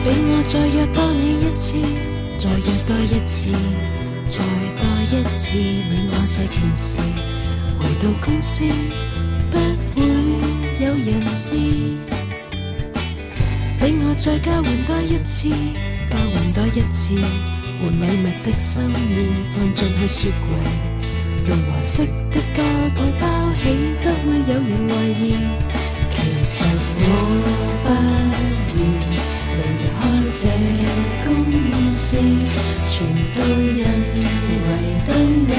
俾我再約多你一次，再約多一次，再多一次，你我在平時回到公司，不會有人知。俾我再交換多一次，交換多一次，換禮物的心意放進去雪櫃，用黃色的膠袋包起，不會有人懷疑。其實我不願離開這公司，全都因為對你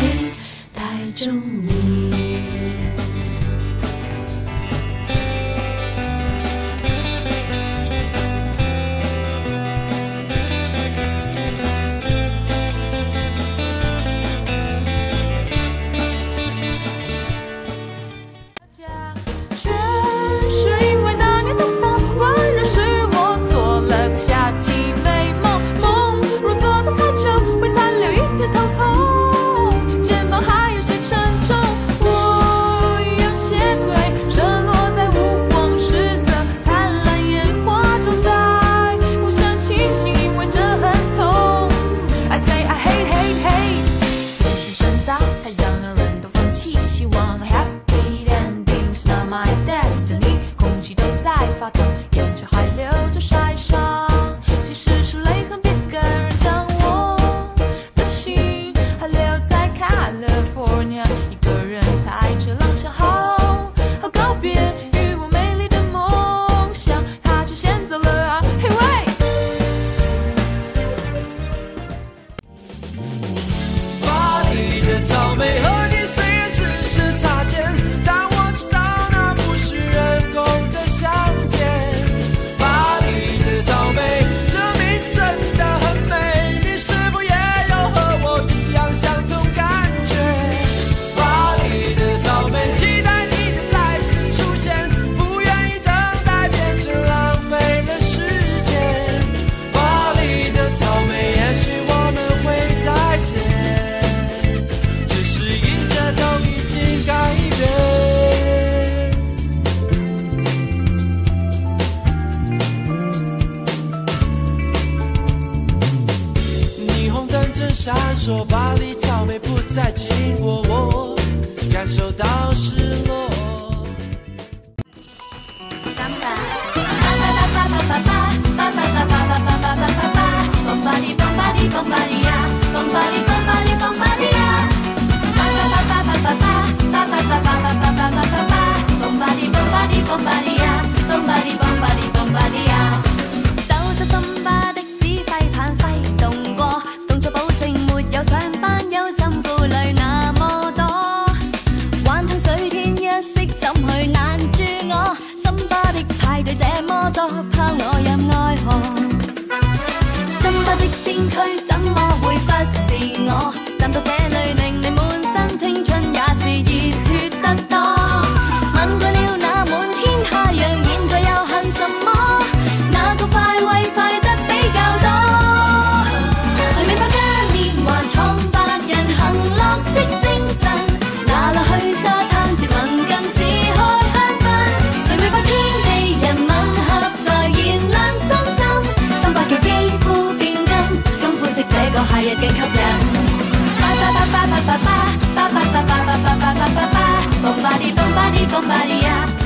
太鍾意。闪烁，巴黎草莓不再经过我，感受到失落。拋我入愛河，心巴的先驅怎麼會不是我？站到這裏令你滿身青春也是熱血得多。吻過了那滿天太陽，現在又恨什麼？哪個快慰快得比較多？誰明白嘉年華創辦人行樂的精神？哪裏去沙灘接吻更似開香檳？誰明白天地人吻合在燃亮身心？心百嘅肌膚變金，金膚色這個夏日更吸引。Bombadi bombadi bombadi ya